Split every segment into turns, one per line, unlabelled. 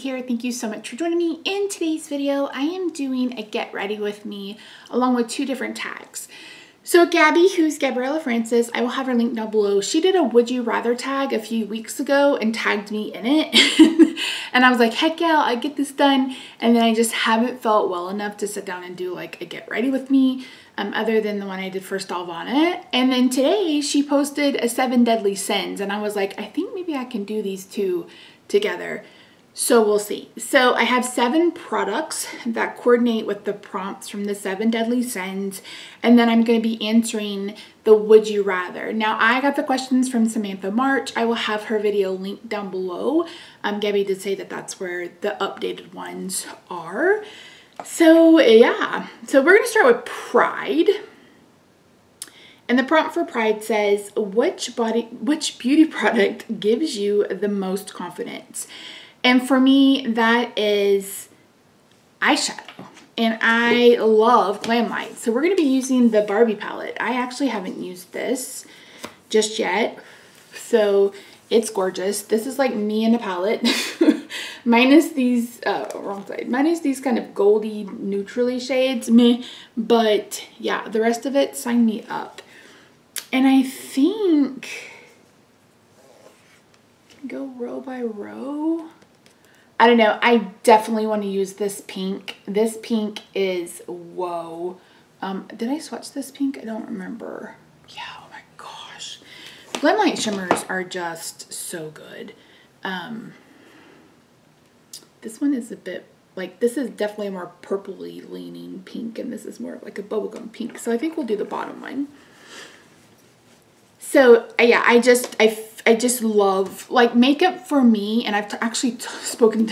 here. Thank you so much for joining me. In today's video, I am doing a get ready with me along with two different tags. So Gabby, who's Gabriella Francis, I will have her link down below. She did a would you rather tag a few weeks ago and tagged me in it. And I was like, heck yeah, I get this done. And then I just haven't felt well enough to sit down and do like a get ready with me, other than the one I did for Stalvana. And then today she posted a 7 deadly sins. And I was like, I think maybe I can do these two together. So we'll see. So I have 7 products that coordinate with the prompts from the 7 deadly sins. And then I'm going to be answering the would you rather. Now I got the questions from Samantha March. I will have her video linked down below. Gabby did say that that's where the updated ones are. So yeah, so we're going to start with Pride. And the prompt for Pride says, which beauty product gives you the most confidence? And for me, that is eyeshadow. And I love Glamlite. So we're going to be using the Barbie palette. I actually haven't used this just yet. So it's gorgeous. This is like me in a palette. Minus these, wrong side. Minus these kind of goldy, neutrally shades. Meh. But yeah, the rest of it, sign me up. And I think, go row by row. I don't know. I definitely want to use this pink. This pink is, whoa. Did I swatch this pink? I don't remember. Yeah, oh my gosh. Glamlite shimmers are just so good. This one is a bit, like, this is definitely a more purpley leaning pink, and this is more of like a bubblegum pink. So I think we'll do the bottom one. So yeah, I just love, like, makeup for me, and I've actually spoken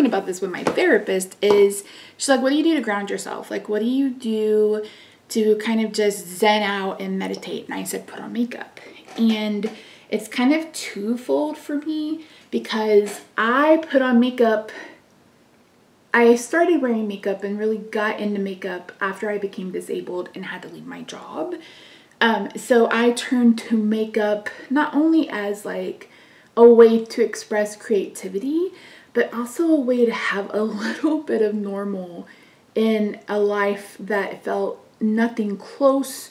about this with my therapist, is she's like, what do you do to ground yourself? Like, what do you do to kind of just zen out and meditate? And I said, put on makeup. And it's kind of twofold for me, because I put on makeup, I started wearing makeup and really got into makeup after I became disabled and had to leave my job. So I turned to makeup not only as like a way to express creativity, but also a way to have a little bit of normal in a life that felt nothing close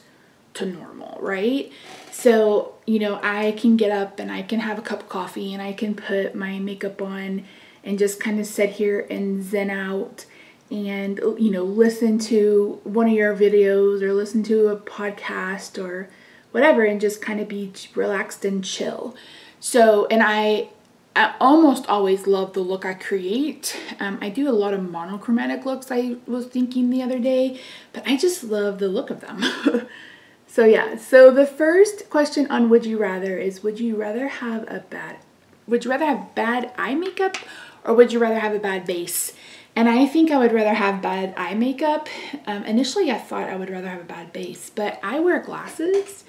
to normal, right? So, you know, I can get up and I can have a cup of coffee and I can put my makeup on and just kind of sit here and zen out and, you know, listen to one of your videos or listen to a podcast or whatever and just kind of be relaxed and chill. So, and I almost always love the look I create. I do a lot of monochromatic looks, I was thinking the other day, but I just love the look of them. So yeah, so the first question on would you rather is, would you rather have bad eye makeup, or would you rather have a bad base? And I think I would rather have bad eye makeup. Initially, I thought I would rather have a bad base, but I wear glasses.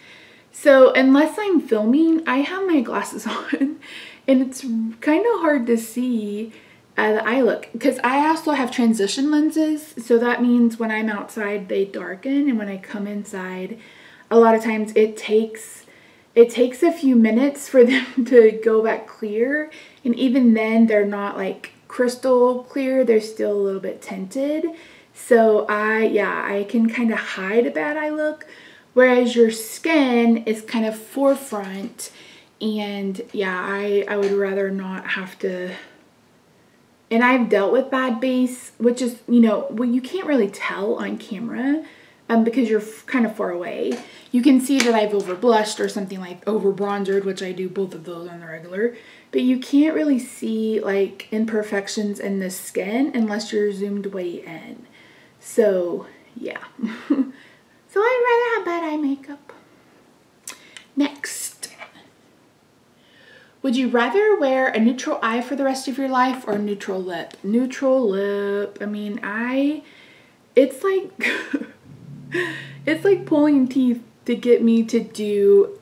So unless I'm filming, I have my glasses on. And it's kind of hard to see the eye look. Because I also have transition lenses. So that means when I'm outside, they darken. And when I come inside, a lot of times it takes a few minutes for them to go back clear. And even then, they're not like crystal clear, they're still a little bit tinted. So I can kind of hide a bad eye look, whereas your skin is kind of forefront. And yeah, I would rather not have to. And I've dealt with bad base, which is, you know, well, you can't really tell on camera because you're kind of far away. You can see that I've over blushed or something, like over bronzered, which I do both of those on the regular. But you can't really see like imperfections in the skin unless you're zoomed way in. So yeah. So I'd rather have bad eye makeup. Next. Would you rather wear a neutral eye for the rest of your life or a neutral lip? Neutral lip. I mean, it's like, it's like pulling teeth to get me to do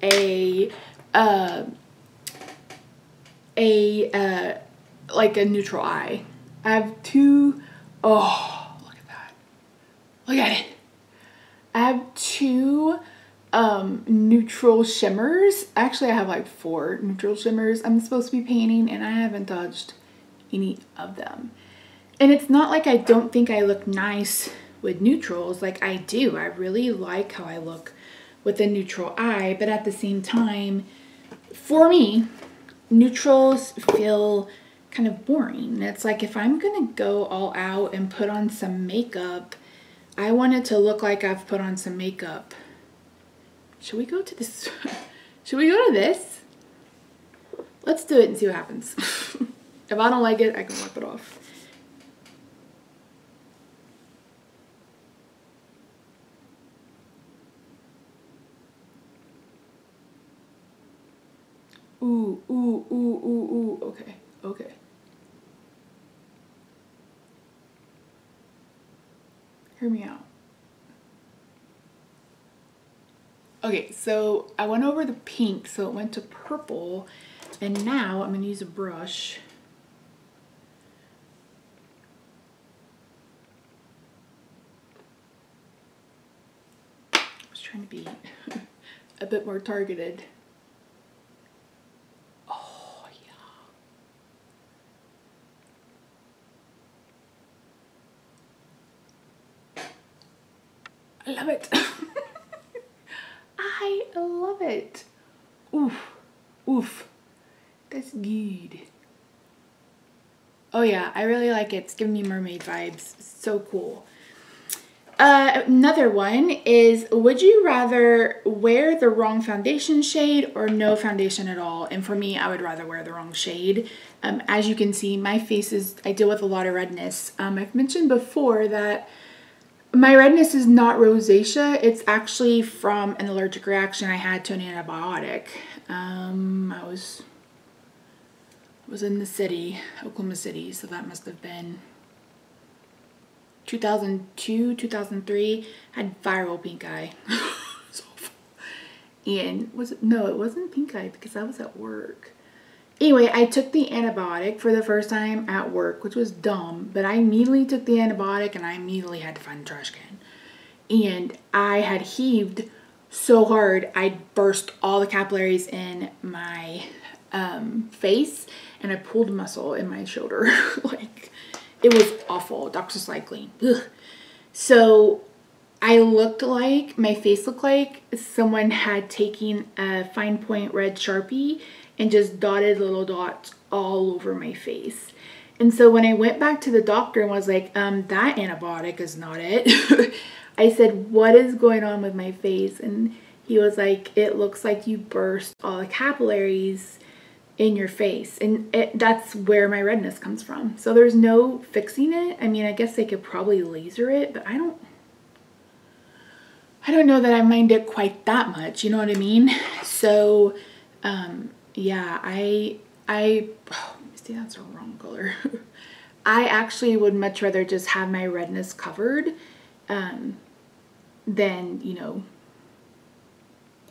like a neutral eye. I have 2, oh, look at that. Look at it. I have 2 neutral shimmers. Actually, I have like 4 neutral shimmers I'm supposed to be painting, and I haven't touched any of them. And it's not like I don't think I look nice with neutrals. Like, I do. I really like how I look with a neutral eye, but at the same time, for me, neutrals feel kind of boring. It's like, if I'm gonna go all out and put on some makeup, I want it to look like I've put on some makeup. Should we go to this? Should we go to this? Let's do it and see what happens. If I don't like it, I can wipe it off. Ooh, ooh, ooh, ooh, ooh. Okay, okay. Hear me out. Okay, so I went over the pink, so it went to purple, and now I'm gonna use a brush. I was trying to be a bit more targeted. Oh, yeah. I love it. I love it. Oof, oof, that's good. Oh yeah, I really like it. It's giving me mermaid vibes. So cool. Another one is, would you rather wear the wrong foundation shade or no foundation at all? And for me, I would rather wear the wrong shade. As you can see, my face is, I deal with a lot of redness. I've mentioned before that my redness is not rosacea. It's actually from an allergic reaction I had to an antibiotic. I was in the city, Oklahoma City, so that must have been 2002, 2003. Had viral pink eye. It's awful. And no, it wasn't pink eye because I was at work. Anyway, I took the antibiotic for the first time at work, which was dumb, but I immediately took the antibiotic and I immediately had to find the trash can. And I had heaved so hard, I burst all the capillaries in my face, and I pulled a muscle in my shoulder. Like, it was awful. Doxycycline. Ugh. So I looked like, my face looked like someone had taken a fine point red Sharpie and just dotted little dots all over my face. And so when I went back to the doctor and was like, that antibiotic is not it. I said, what is going on with my face? And he was like, it looks like you burst all the capillaries in your face. And that's where my redness comes from. So there's no fixing it. I mean, I guess they could probably laser it, but I don't know that I mind it quite that much. You know what I mean? So, yeah, oh, see, that's a wrong color. I actually would much rather just have my redness covered than, you know,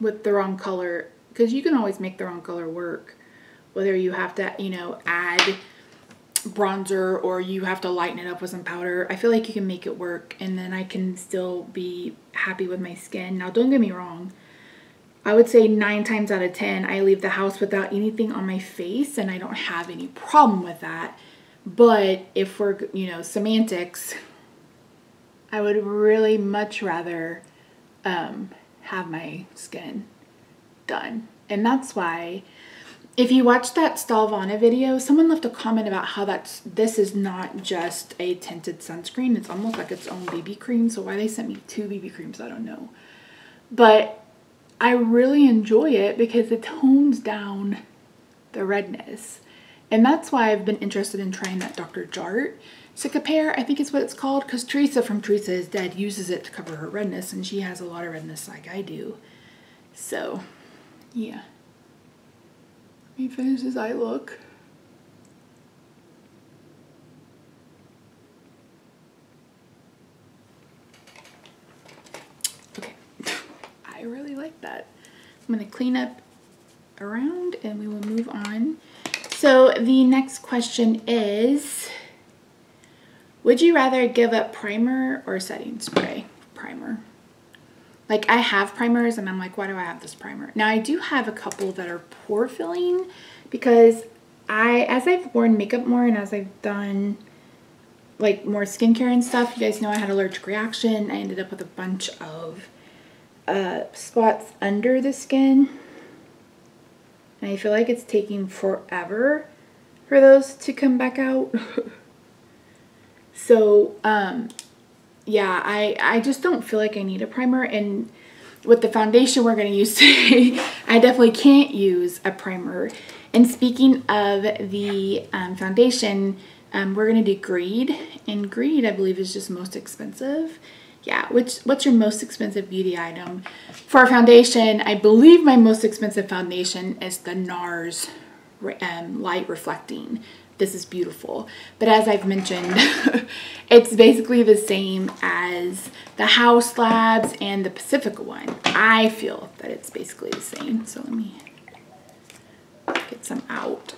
with the wrong color, because you can always make the wrong color work, whether you have to, you know, add bronzer or you have to lighten it up with some powder. I feel like you can make it work, and then I can still be happy with my skin. Now, don't get me wrong. I would say 9 times out of 10, I leave the house without anything on my face, and I don't have any problem with that. But if we're, you know, semantics, I would really much rather have my skin done. And that's why, if you watch that Stalvana video, someone left a comment about how this is not just a tinted sunscreen. It's almost like its own BB cream. So why they sent me 2 BB creams, I don't know. But I really enjoy it because it tones down the redness. And that's why I've been interested in trying that Dr. Jart Cicapair, I think is what it's called, because Teresa from Teresa is Dead uses it to cover her redness, and she has a lot of redness like I do. So, yeah. Let me finish this eye look. Okay. I really like that. I'm going to clean up around and we will move on. So the next question is, would you rather give up primer or setting spray? Primer. Like, I have primers and I'm like, why do I have this primer? Now, I do have a couple that are pore filling because as I've worn makeup more and as I've done like more skincare and stuff, you guys know I had an allergic reaction. I ended up with a bunch of spots under the skin. And I feel like it's taking forever for those to come back out. So, yeah, I just don't feel like I need a primer. And with the foundation we're going to use today, I definitely can't use a primer. And speaking of the foundation, we're going to do Greed. And Greed, I believe, is just most expensive. Yeah, what's your most expensive beauty item? For foundation, I believe my most expensive foundation is the Nars Light Reflecting. This is beautiful. But as I've mentioned, it's basically the same as the House Labs and the Pacifica one. I feel that it's basically the same. So let me get some out.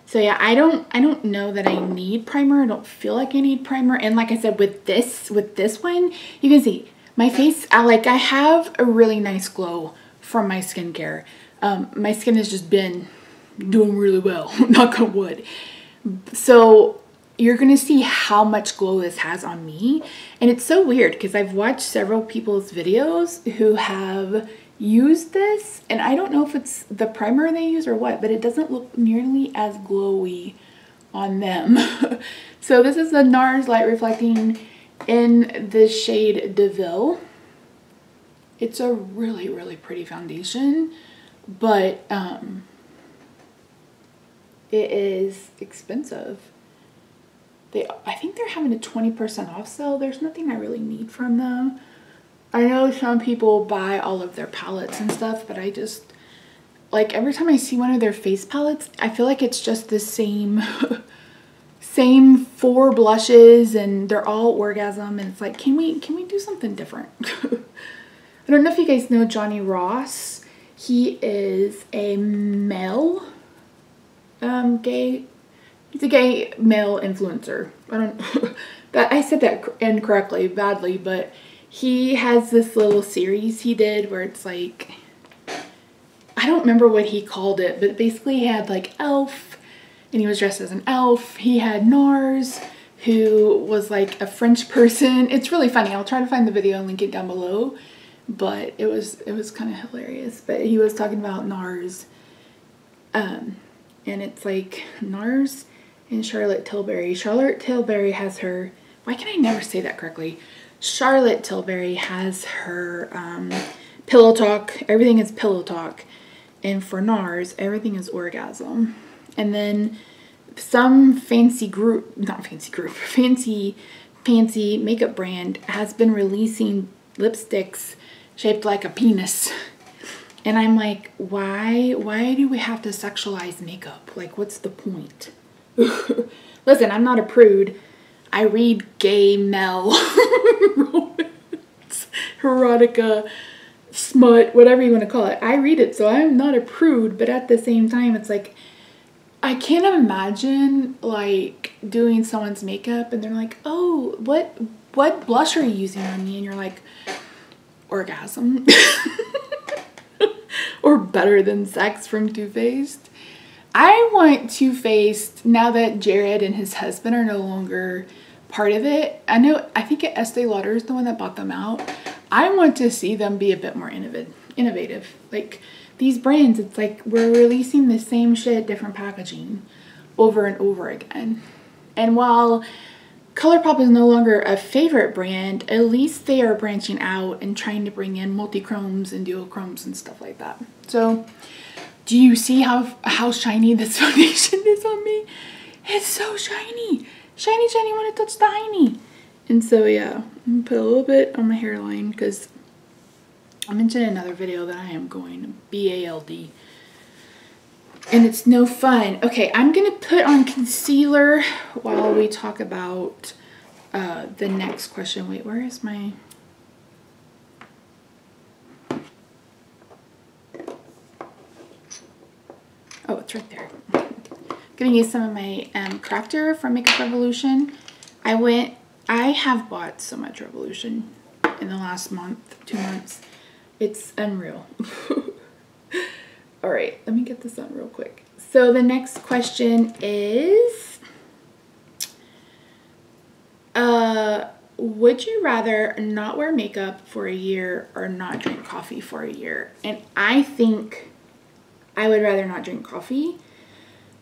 So yeah, I don't know that I need primer. I don't feel like I need primer. And like I said, with this one, you can see my face, I have a really nice glow from my skincare. My skin has just been doing really well, knock on wood. So you're gonna see how much glow this has on me. And it's so weird because I've watched several people's videos who have used this, and I don't know if it's the primer they use or what, but it doesn't look nearly as glowy on them. So this is the Nars Light Reflecting in the shade DeVille. It's a really, really pretty foundation, but it is expensive. I think they're having a 20% off sale. There's nothing I really need from them. I know some people buy all of their palettes and stuff, but I just, like, every time I see one of their face palettes, I feel like it's just the same, same 4 blushes, and they're all Orgasm, and it's like, can we do something different? I don't know if you guys know Johnny Ross. He is a male, he's a gay male influencer. I said that incorrectly, badly, but he has this little series he did where it's like, I don't remember what he called it, but basically he had like Elf, and he was dressed as an elf. He had Nars, who was like a French person. It's really funny. I'll try to find the video and link it down below, but it was kind of hilarious. But he was talking about Nars, and it's like Nars and Charlotte Tilbury. Charlotte Tilbury has her, why can I never say that correctly? Charlotte Tilbury has her Pillow Talk. Everything is Pillow Talk. And for Nars, everything is Orgasm. And then some fancy makeup brand has been releasing lipsticks shaped like a penis. And I'm like, why do we have to sexualize makeup? Like, what's the point? Listen, I'm not a prude. I read gay male romance, erotica, smut, whatever you want to call it. I read it, so I'm not a prude, but at the same time, it's like, I can't imagine like doing someone's makeup and they're like, oh, what blush are you using on me? And you're like, Orgasm. Or Better Than Sex from Too Faced. I want Too Faced, now that Jared and his husband are no longer part of it. I think Estee Lauder is the one that bought them out. I want to see them be a bit more innovative. Like these brands, it's like we're releasing the same shit, different packaging over and over again. And while ColourPop is no longer a favorite brand, at least they are branching out and trying to bring in multi-chromes and duochromes and stuff like that. So do you see how shiny this foundation is on me? It's so shiny. Shiny, shiny when it touches the hiney. And so yeah, I'm gonna put a little bit on my hairline because I mentioned in another video that I am going BALD. And it's no fun. Okay, I'm gonna put on concealer while we talk about the next question. Wait, where is my... Oh, it's right there. I'm gonna use some of my crafter from Makeup Revolution. I have bought so much Revolution in the last month, 2 months. It's unreal. All right, let me get this on real quick. So the next question is, would you rather not wear makeup for a year or not drink coffee for a year? And I think I would rather not drink coffee.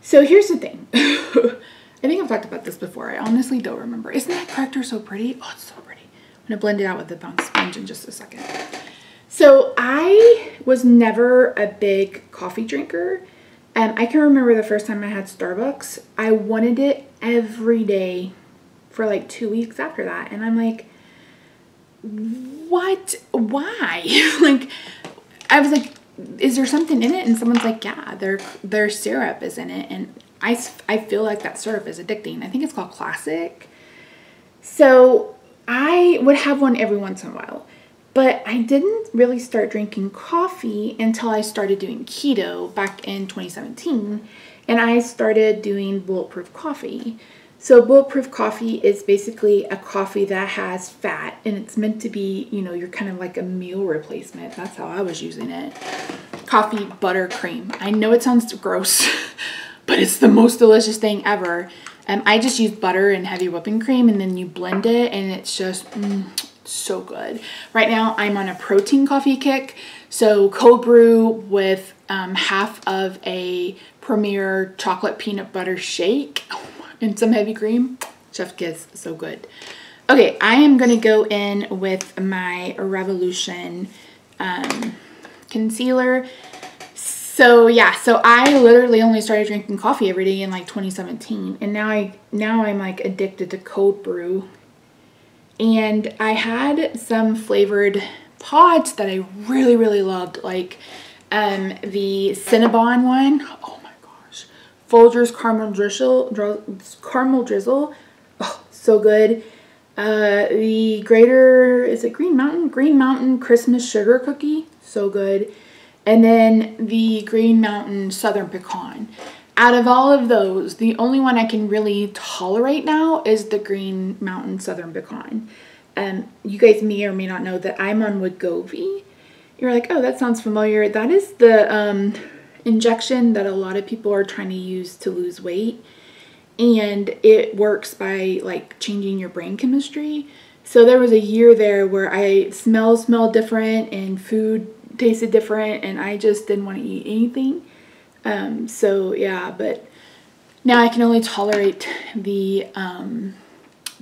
So here's the thing. I think I've talked about this before. I honestly don't remember. Isn't that corrector so pretty? Oh, it's so pretty. I'm gonna blend it out with the bounce sponge in just a second. So I was never a big coffee drinker. I can remember the first time I had Starbucks, I wanted it every day for like 2 weeks after that. And I'm like, what? Why? Like, I was like, is there something in it? And someone's like, yeah, their syrup is in it. And I feel like that syrup is addicting. I think it's called Classic. So I would have one every once in a while. But I didn't really start drinking coffee until I started doing keto back in 2017. And I started doing bulletproof coffee. So bulletproof coffee is basically a coffee that has fat, and it's meant to be, you know, you're kind of like a meal replacement. That's how I was using it. Coffee, butter, cream. I know it sounds gross, but it's the most delicious thing ever. I just use butter and heavy whipping cream, and then you blend it, and it's just so good. Right now, I'm on a protein coffee kick. So cold brew with half of a Premier chocolate peanut butter shake and some heavy cream. Chef kiss, so good. Okay, I am gonna go in with my Revolution concealer. So yeah, so I literally only started drinking coffee every day in like 2017, and now I'm like addicted to cold brew. And I had some flavored pods that I really loved, like the Cinnabon one. Oh my gosh, Folgers caramel drizzle. Oh, so good. The Green Mountain Christmas sugar cookie, so good. And then the Green Mountain Southern Pecan. Out of all of those, the only one I can really tolerate now is the Green Mountain Southern Pecan. You guys may or may not know that I'm on Wegovy. You're like, oh, that sounds familiar. That is the injection that a lot of people are trying to use to lose weight. And it works by like changing your brain chemistry. So there was a year there where I smelled different and food tasted different, and I just didn't want to eat anything. So yeah, but now I can only tolerate the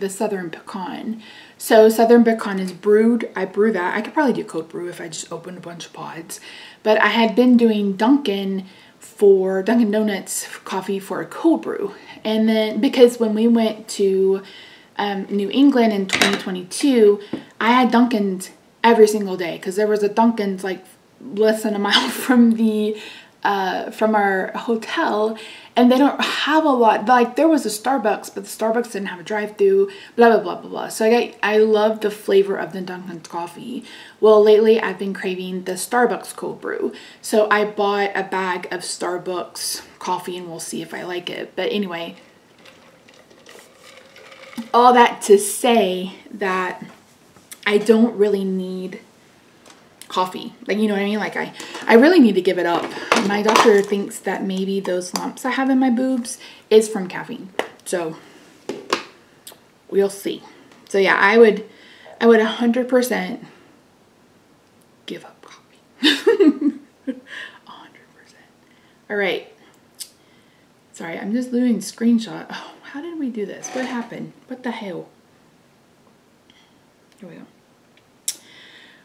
Southern Pecan. So Southern Pecan is brewed. I brew that. I could probably do cold brew if I just opened a bunch of pods. But I had been doing Dunkin' Donuts coffee for a cold brew. And then because when we went to New England in 2022, I had Dunkin's every single day because there was a Dunkin's like less than a mile from the from our hotel, and they don't have a lot. Like there was a Starbucks, but the Starbucks didn't have a drive-through, blah blah blah blah blah. So I love the flavor of the Dunkin's coffee. Well, lately I've been craving the Starbucks cold brew, so I bought a bag of Starbucks coffee, and we'll see if I like it. But anyway, all that to say that I don't really need coffee. Like, you know what I mean? Like I really need to give it up. My doctor thinks that maybe those lumps I have in my boobs is from caffeine. So we'll see. So yeah, I would 100% give up coffee. 100%. All right. Sorry, I'm just doing screenshot. Oh, how did we do this? What happened? What the hell? Here we go.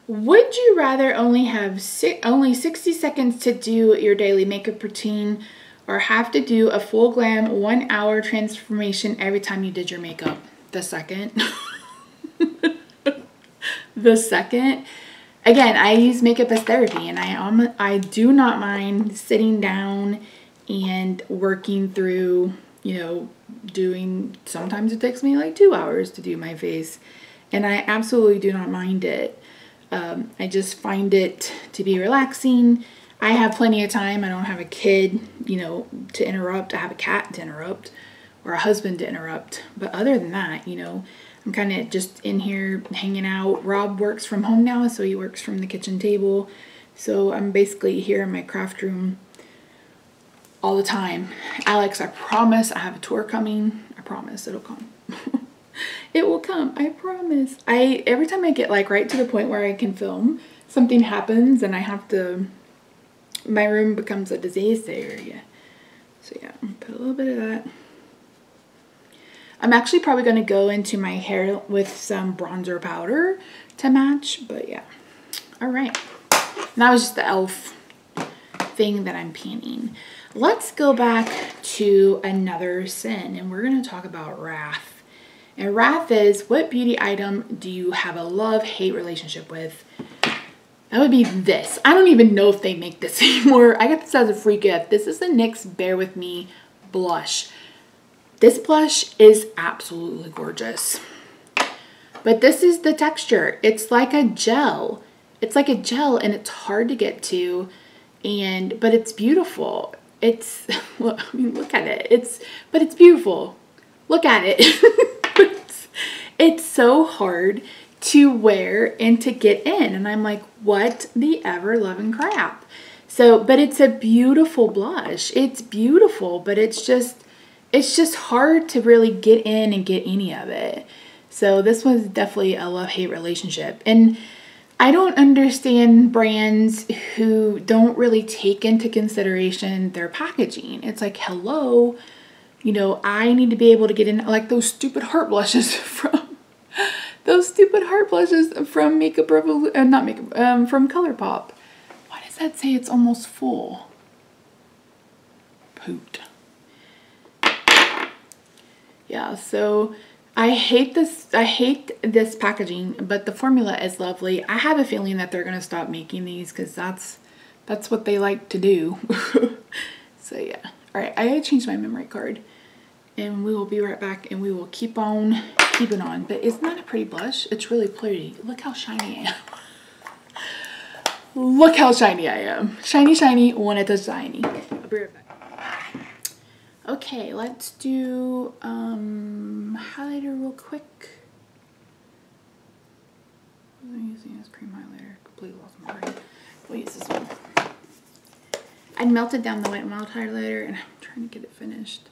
Would you rather only have only 60 seconds to do your daily makeup routine, or have to do a full glam 1 hour transformation every time you did your makeup? The second. The second. Again, I use makeup as therapy, and I do not mind sitting down and working through, you know, doing, sometimes it takes me like 2 hours to do my face, and I absolutely do not mind it. I just find it to be relaxing. I have plenty of time. I don't have a kid, you know, to interrupt. I have a cat to interrupt, or a husband to interrupt. But other than that, you know, I'm kind of just in here hanging out. Rob works from home now, so he works from the kitchen table. So I'm basically here in my craft room all the time. Alex, I promise I have a tour coming. I promise it'll come. It will come, I promise. Every time I get like right to the point where I can film, something happens and I have to, my room becomes a disaster area. So yeah, put a little bit of that. I'm actually probably going to go into my hair with some bronzer powder to match, but yeah. All right. And that was just the e.l.f. thing that I'm painting. Let's go back to another sin, and we're going to talk about wrath. And wrath is, what beauty item do you have a love-hate relationship with? That would be this. I don't even know if they make this anymore. I got this as a free gift. This is the NYX Bare With Me blush. This blush is absolutely gorgeous. But this is the texture. It's like a gel. It's like a gel and it's hard to get to, but it's beautiful. It's, well, I mean, look at it. But it's beautiful. Look at it. It's so hard to wear and to get in, and I'm like, what the ever loving crap. So, but it's a beautiful blush. It's beautiful, but it's just hard to really get in and get any of it. So this was definitely a love-hate relationship. And I don't understand brands who don't really take into consideration their packaging. It's like, hello, you know, I need to be able to get in, like those stupid heart blushes from Makeup Revolution, from ColourPop. Why does that say it's almost full? Pooped. Yeah, so I hate this packaging, but the formula is lovely. I have a feeling that they're gonna stop making these because that's what they like to do. So yeah. All right, I gotta change my memory card, and we will be right back, and we will keep on keeping on. But isn't that a pretty blush? It's really pretty. Look how shiny I am. Look how shiny I am. Shiny, shiny, wanted to shiny. I'll be right back. Okay, let's do highlighter real quick. I'm using this cream highlighter. Completely lost my brain. We'll use this one. I melted down the Wet n Wild highlighter, and I'm trying to get it finished.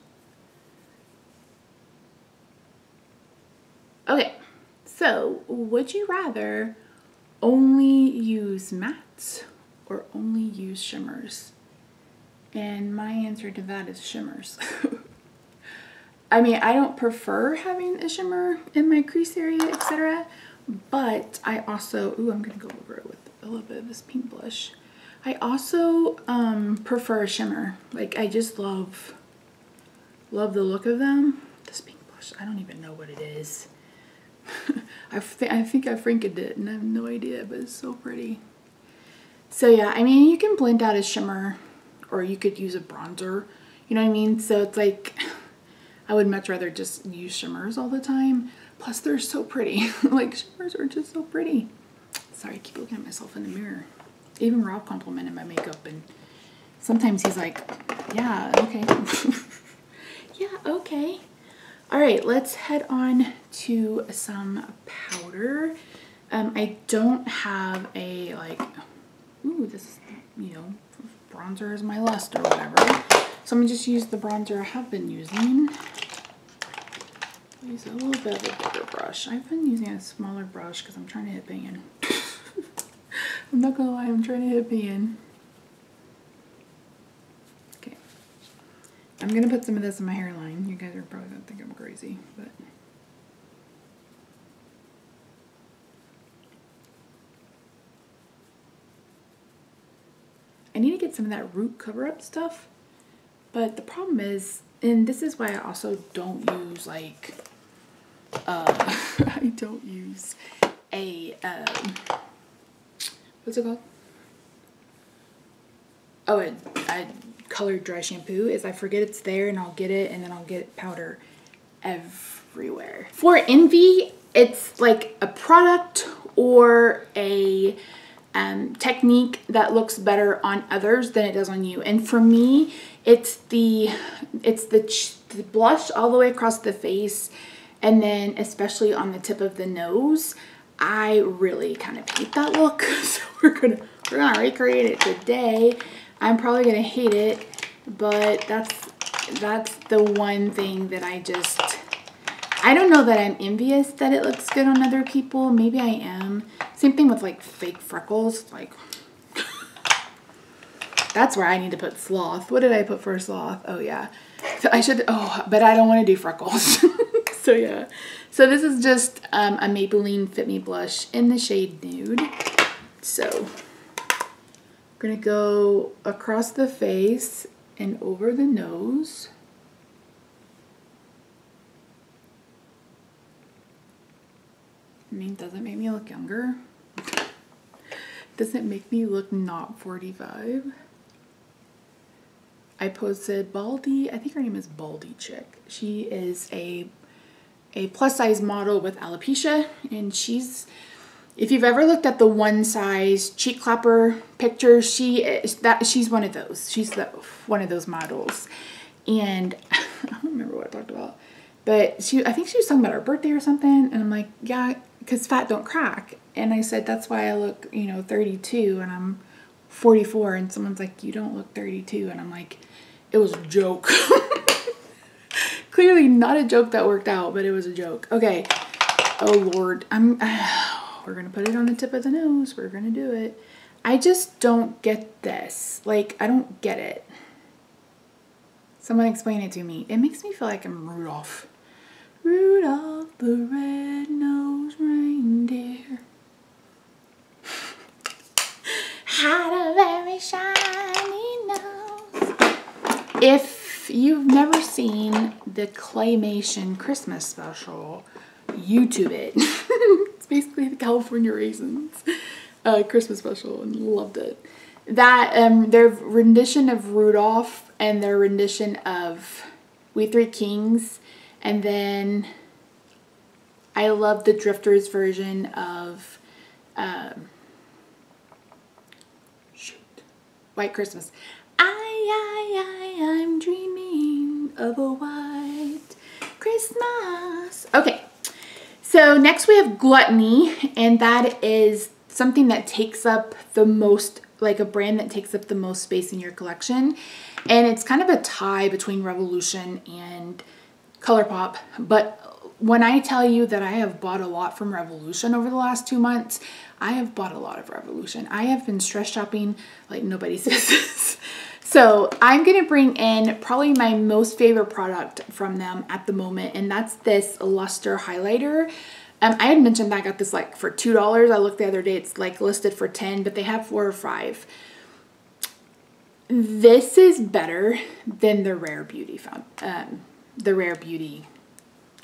Okay, so would you rather only use mattes or only use shimmers? And my answer to that is shimmers. I mean, I don't prefer having a shimmer in my crease area, etc. But I also, ooh, I'm gonna go over it with a little bit of this pink blush. I also prefer a shimmer. Like, I just love the look of them. This pink blush, I don't even know what it is. I think I franked it and I have no idea, but it's so pretty. So yeah, I mean, you can blend out a shimmer, or you could use a bronzer, you know what I mean? So it's like, I would much rather just use shimmers all the time. Plus they're so pretty. Like, shimmers are just so pretty. Sorry, I keep looking at myself in the mirror. Even Rob complimented my makeup, and sometimes he's like, yeah, okay. Yeah, okay. All right, let's head on to some powder. I don't have a, like, ooh, this is, you know, bronzer is my lust or whatever. So I'm gonna just use the bronzer I have been using. Use a little bit of a bigger brush. I've been using a smaller brush because I'm trying to hit pan. I'm not gonna lie, I'm trying to hit pan. Okay. I'm gonna put some of this in my hairline. You guys are probably gonna think I'm crazy, but I need to get some of that root cover-up stuff. But the problem is, and this is why I also don't use like I don't use a what's it called? Oh, a colored dry shampoo, is I forget it's there and I'll get it, and then I'll get powder everywhere. For Envy, it's like a product or a technique that looks better on others than it does on you. And for me, it's the blush all the way across the face, and then especially on the tip of the nose. I really kind of hate that look, so we're We're gonna recreate it today. I'm probably gonna hate it, but that's the one thing that I don't know that I'm envious that it looks good on other people. Maybe I am. Same thing with like fake freckles. Like, that's where I need to put Sloth. What did I put for Sloth? Oh yeah. So I should, but I don't want to do freckles. So yeah. So this is just a Maybeline Fit Me Blush in the shade Nude. So I'm going to go across the face and over the nose. I mean, does it make me look younger? Does it make me look not 45? I posted Baldy, I think her name is Baldy Chick. She is a plus size model with alopecia, and she's, if you've ever looked at the one size cheek clapper pictures, she's one of those. She's one of those models. And I don't remember what I talked about, but I think she was talking about her birthday or something, and I'm like, yeah, because fat don't crack. And I said, that's why I look, you know, 32 and I'm 44. And someone's like, you don't look 32. And I'm like, it was a joke. Clearly not a joke that worked out, but it was a joke. Okay. Oh Lord. We're going to put it on the tip of the nose. We're going to do it. I just don't get this. Like, I don't get it. Someone explain it to me. It makes me feel like I'm Rudolph. Rudolph the red-nosed reindeer had a very shiny nose. If you've never seen the Claymation Christmas special, YouTube it. It's basically the California Raisins Christmas special, and loved it. That their rendition of Rudolph and their rendition of We Three Kings. And then I love the Drifters version of White Christmas. I'm dreaming of a white Christmas. Okay, so next we have Gluttony, and that is something that takes up the most, like a brand that takes up the most space in your collection. And it's kind of a tie between Revolution and ColourPop, but when I tell you that I have bought a lot from Revolution over the last 2 months, I have bought a lot of Revolution. I have been stress shopping like nobody's business. So I'm going to bring in probably my most favorite product from them at the moment, and that's this Luster highlighter. I had mentioned that I got this like for $2. I looked the other day, it's like listed for $10, but they have 4 or 5. This is better than the Rare Beauty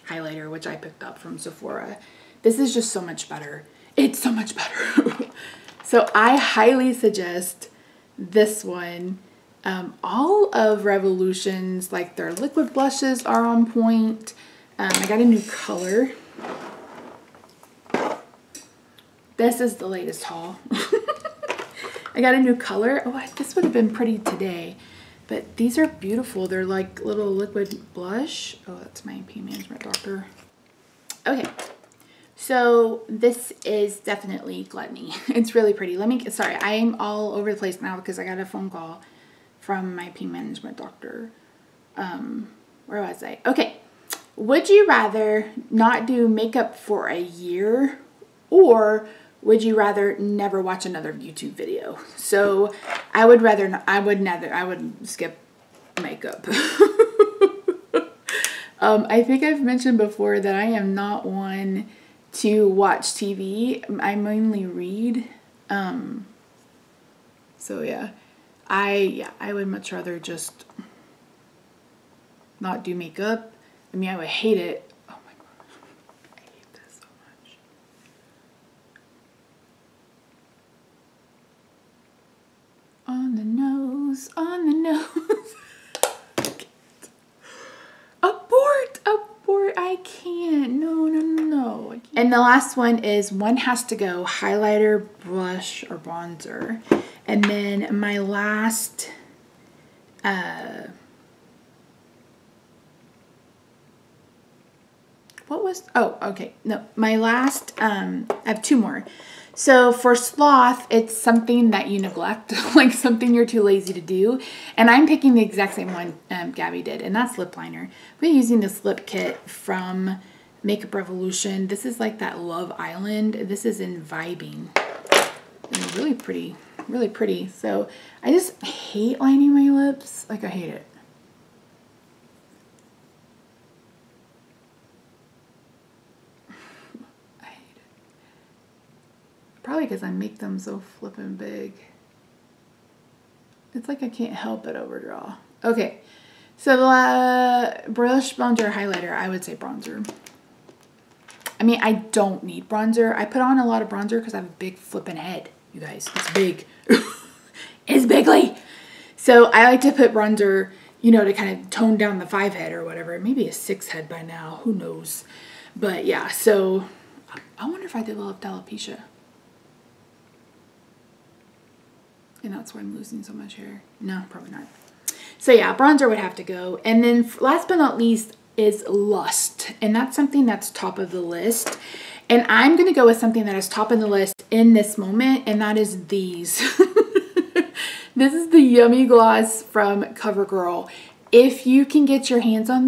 highlighter, which I picked up from Sephora. This is just so much better. It's so much better. So I highly suggest this one. All of Revolution's, like their liquid blushes are on point. I got a new color. This is the latest haul. I got a new color. Oh, this would have been pretty today. But these are beautiful. They're like little liquid blush. Oh, that's my pain management doctor. Okay. So this is definitely Gluttony. It's really pretty. Sorry, I'm all over the place now because I got a phone call from my pain management doctor. Where was I? Okay. Would you rather not do makeup for a year, or would you rather never watch another YouTube video? So I would skip makeup. I think I've mentioned before that I am not one to watch TV. I mainly read. So yeah, I would much rather just not do makeup. I mean, I would hate it. Oh my gosh, I hate this so much. On the nose, on the nose. Abort, I can't. No. I can't. And the last one is One Has to Go highlighter, blush, or bronzer. And then my last, my last, I have 2 more. So for Sloth, it's something that you neglect, like something you're too lazy to do. And I'm picking the exact same one Gabby did, and that's lip liner. We're using this lip kit from Makeup Revolution. This is like that Love Island. This is in Vibing. And really pretty, really pretty. So I just hate lining my lips. Like, I hate it. Probably because I make them so flippin' big. It's like I can't help but overdraw. Okay, so the Brush Bronzer Highlighter, I would say bronzer. I mean, I don't need bronzer. I put on a lot of bronzer because I have a big flippin' head, you guys. It's big. It's bigly. So I like to put bronzer, you know, to kind of tone down the 5 head or whatever. Maybe a 6 head by now. Who knows? But yeah, so I wonder if I developed alopecia. And that's why I'm losing so much hair. No, probably not. So yeah, bronzer would have to go. And then last but not least is Lust. And that's something that's top of the list. And I'm going to go with something that is top of the list in this moment. And that is these. This is the Yummy Gloss from Covergirl. If you can get your hands on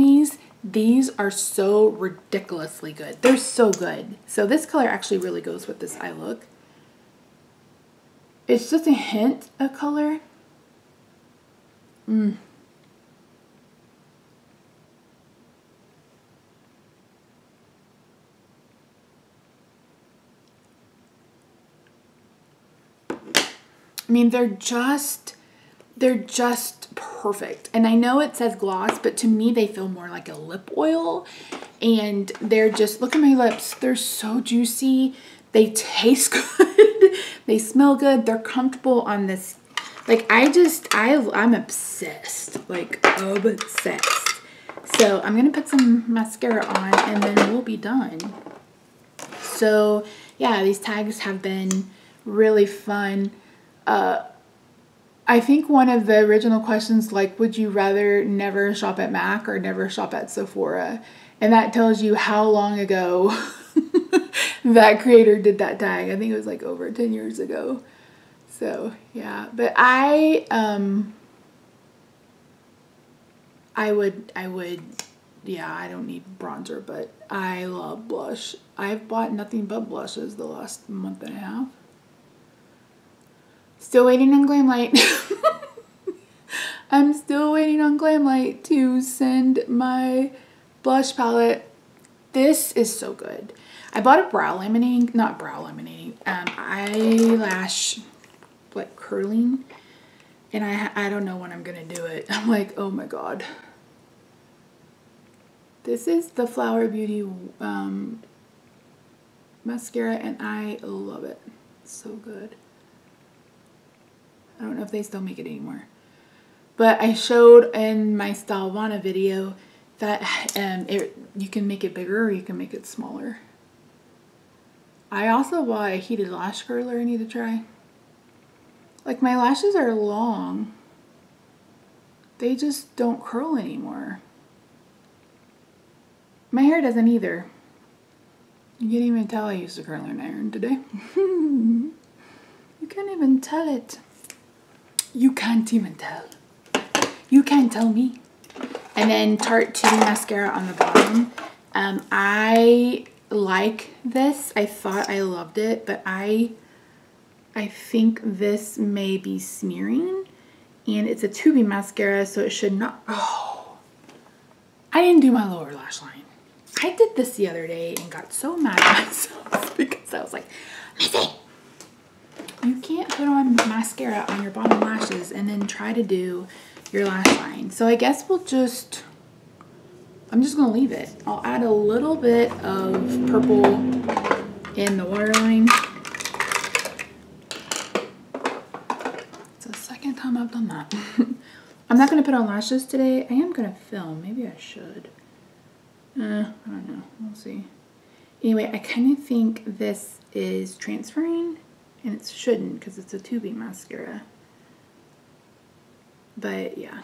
these are so ridiculously good. They're so good. So this color actually really goes with this eye look. It's just a hint of color. I mean, they're just perfect. And I know it says gloss, but to me they feel more like a lip oil. And they're just, look at my lips. They're so juicy. They taste good. They smell good. They're comfortable on this. Like, I'm obsessed. Like, obsessed. So I'm going to put some mascara on and then we'll be done. So yeah, these tags have been really fun. I think one of the original questions, like, would you rather never shop at MAC or never shop at Sephora? And that tells you how long ago that creator did that tag. I think it was like over 10 years ago. So yeah, but I would, yeah, I don't need bronzer, but I love blush. I've bought nothing but blushes the last month and a half. Still waiting on Glamlite. I'm still waiting on Glamlite to send my blush palette. This is so good. I bought a brow laminating, not brow laminating, eyelash like curling, and I don't know when I'm gonna do it. I'm like, oh my god. This is the Flower Beauty mascara, and I love it. It's so good. I don't know if they still make it anymore. But I showed in my Stylevana video that you can make it bigger or you can make it smaller. I also bought a heated lash curler I need to try. Like, my lashes are long. They just don't curl anymore. My hair doesn't either. You can't even tell I used a curling iron today. You can't even tell it. You can't even tell. You can't tell me. And then Tarte 2 mascara on the bottom. I like this. I thought I loved it, but I think this may be smearing. And it's a 2B mascara, so it should not. Oh, I didn't do my lower lash line. I did this the other day and got so mad at myself because I was like, Missy, you can't put on mascara on your bottom lashes and then try to do your lash line. So I guess we'll just, I'm just going to leave it. I'll add a little bit of purple in the waterline. It's the second time I've done that. I'm not going to put on lashes today. I am going to film. Maybe I should. I don't know. We'll see. Anyway, I kind of think this is transferring, and it shouldn't because it's a 2B mascara. But yeah,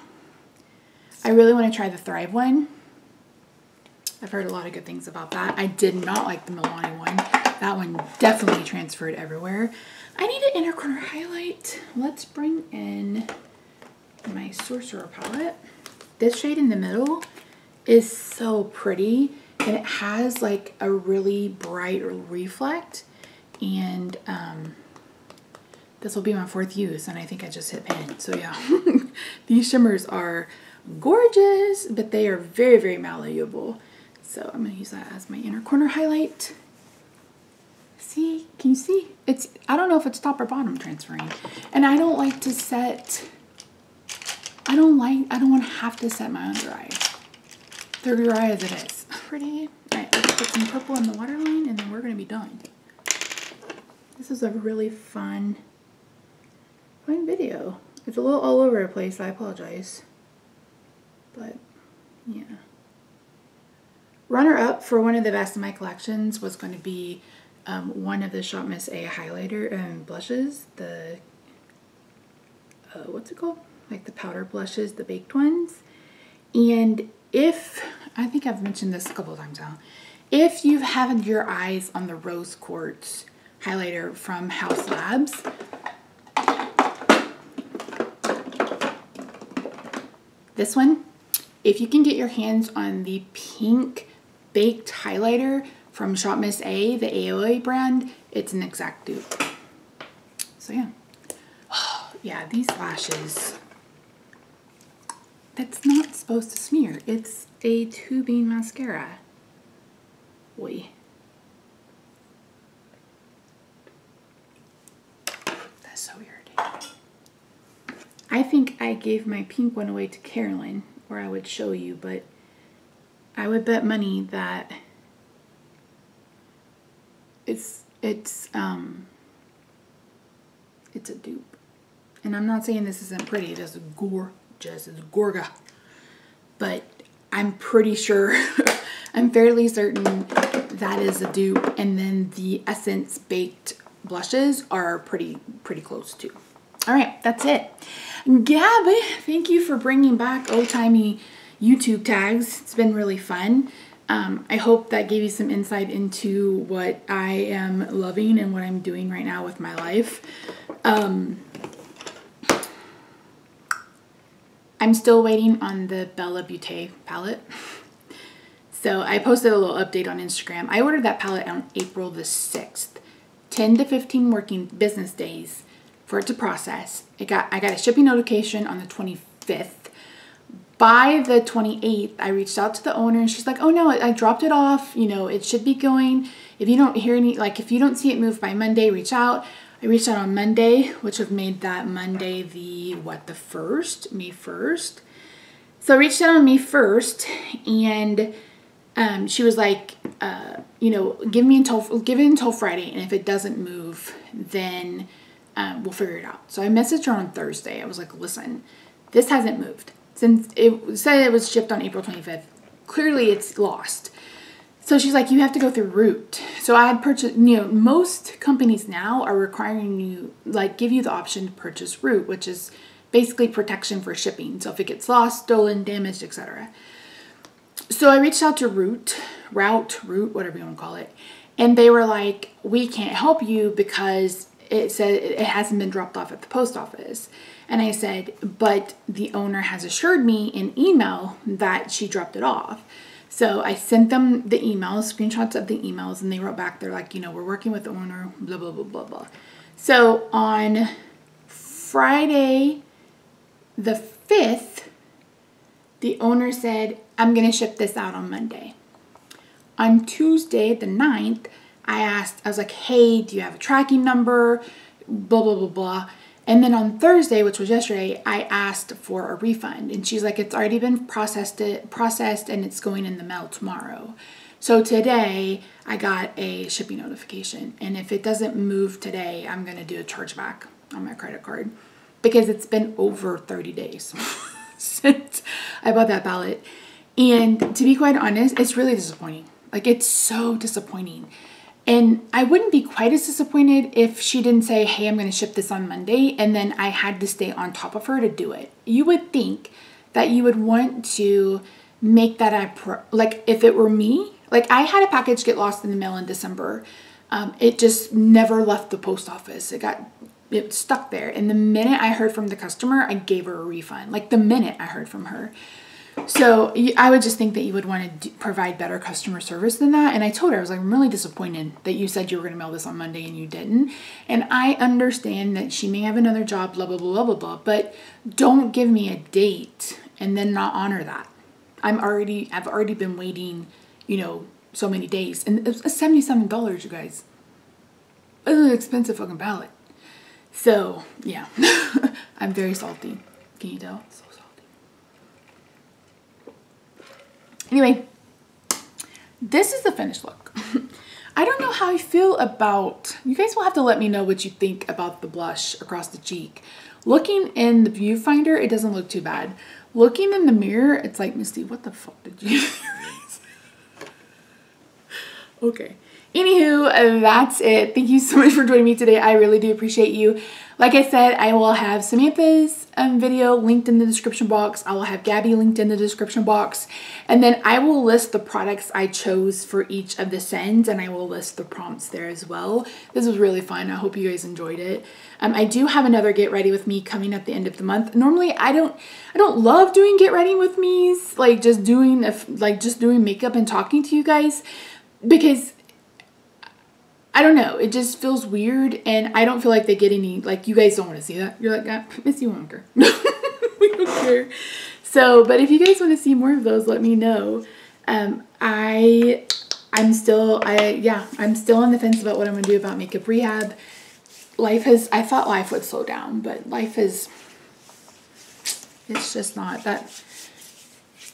I really want to try the Thrive one. I've heard a lot of good things about that. I did not like the Milani one. That one definitely transferred everywhere. I need an inner corner highlight. Let's bring in my Sorcerer palette. This shade in the middle is so pretty, and it has like a really bright reflect, and this will be my 4th use, and I think I just hit pan. So yeah, these shimmers are gorgeous, but they are very, very malleable. So I'm gonna use that as my inner corner highlight. See, can you see? It's, I don't know if it's top or bottom transferring. And I don't like to set, I don't want to have to set my under eye. They're dry as it is. Pretty. All right, let's put some purple in the waterline, and then we're gonna be done. This is a really fun video. It's a little all over the place, I apologize. But yeah. Runner up for one of the best in my collections was going to be one of the Shop Miss A highlighter and blushes. The, what's it called? Like the powder blushes, the baked ones. And if, I think I've mentioned this a couple of times now, if you've had your eyes on the Rose Quartz highlighter from House Labs, this one, if you can get your hands on the pink baked highlighter from Shop Miss A, the AOA brand, it's an exact dupe. So yeah. Yeah, these lashes, that's not supposed to smear. It's a tubing mascara. Oi. That's so irritating. I think I gave my pink one away to Carolyn, or I would show you, but I would bet money that it's a dupe. And I'm not saying this isn't pretty, it is gorgeous, it's gorga. But I'm pretty sure, I'm fairly certain that is a dupe, and then the Essence baked blushes are pretty close too. All right, that's it. Gab, thank you for bringing back old-timey YouTube tags. It's been really fun. I hope that gave you some insight into what I am loving and what I'm doing right now with my life. I'm still waiting on the Bella Beauté palette. So I posted a little update on Instagram. I ordered that palette on April the 6th. 10 to 15 working business days for it to process. I got a shipping notification on the 25th. By the 28th, I reached out to the owner, and she's like, oh no, I dropped it off. You know, it should be going. If you don't hear any, like if you don't see it move by Monday, reach out. I reached out on Monday, which would have made that Monday the, what, the 1st? May 1st. So I reached out on May 1st, and she was like, you know, give it until Friday, and if it doesn't move, then we'll figure it out. So I messaged her on Thursday. I was like, listen, this hasn't moved. Since it said it was shipped on April 25th, clearly it's lost. So she's like, you have to go through Root. So I had purchased, you know, most companies now are requiring you, like, give you the option to purchase Root, which is basically protection for shipping. So if it gets lost, stolen, damaged, etc. So I reached out to Root, whatever you want to call it. And they were like, we can't help you because it said it hasn't been dropped off at the post office. And I said, but the owner has assured me in email that she dropped it off. So I sent them the emails, screenshots of the emails, and they wrote back, they're like, you know, we're working with the owner, blah, blah, blah, blah, blah. So on Friday the 5th, the owner said, I'm going to ship this out on Monday. On Tuesday the 9th, I was like, hey, do you have a tracking number? Blah, blah, blah, blah. And then on Thursday, which was yesterday, I asked for a refund. And she's like, it's already been processed and it's going in the mail tomorrow. So today, I got a shipping notification. And if it doesn't move today, I'm going to do a chargeback on my credit card. Because it's been over 30 days since I bought that palette. And to be quite honest, it's really disappointing. Like, it's so disappointing. And I wouldn't be quite as disappointed if she didn't say, hey, I'm going to ship this on Monday, and then I had to stay on top of her to do it. You would think that you would want to make that like if it were me, like I had a package get lost in the mail in December. It just never left the post office. It stuck there. And the minute I heard from the customer, I gave her a refund. Like the minute I heard from her. So I would just think that you would want to provide better customer service than that. And I told her, I was like, I'm really disappointed that you said you were going to mail this on Monday and you didn't. And I understand that she may have another job, blah, blah, blah, blah, blah, blah. But don't give me a date and then not honor that. I've already been waiting, you know, so many days. And it was $77, you guys. It was an expensive fucking palette. So, yeah. I'm very salty. Can you tell? So salty. Anyway, this is the finished look. I don't know how I feel about, you guys will have to let me know what you think about the blush across the cheek. Looking in the viewfinder, it doesn't look too bad. Looking in the mirror, it's like, Misty, what the fuck did you do? Okay. Anywho, that's it. Thank you so much for joining me today. I really do appreciate you. Like I said, I will have Samantha's video linked in the description box. I will have Gabby linked in the description box. And then I will list the products I chose for each of the scents, and I will list the prompts there as well. This was really fun. I hope you guys enjoyed it. I do have another Get Ready With Me coming at the end of the month. Normally, I don't love doing Get Ready With Me's, like just doing makeup and talking to you guys, because I don't know, it just feels weird, and I don't feel like they get any, like, you guys don't want to see that. You're like, ah, Missy won't care. We don't care. So, but if you guys want to see more of those, let me know. I'm still on the fence about what I'm going to do about makeup rehab. I thought life would slow down, but life is, it's just not.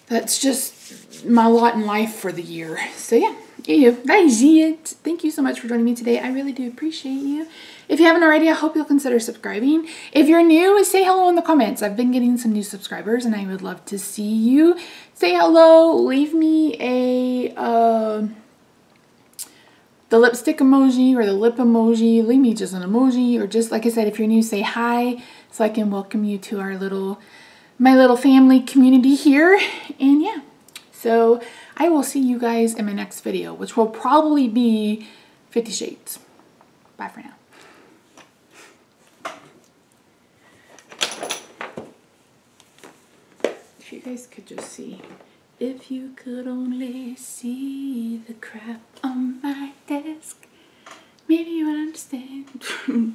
That's just my lot in life for the year. So yeah. That is it. Thank you so much for joining me today. I really do appreciate you. If you haven't already, I hope you'll consider subscribing. If you're new, say hello in the comments. I've been getting some new subscribers and I would love to see you. Say hello. Leave me the lipstick emoji or the lip emoji. Leave me just an emoji, or just, like I said, if you're new, say hi so I can welcome you to my little family community here. And yeah, so I will see you guys in my next video, which will probably be 50 Shades. Bye for now. If you guys could just see. If you could only see the crap on my desk, maybe you would understand.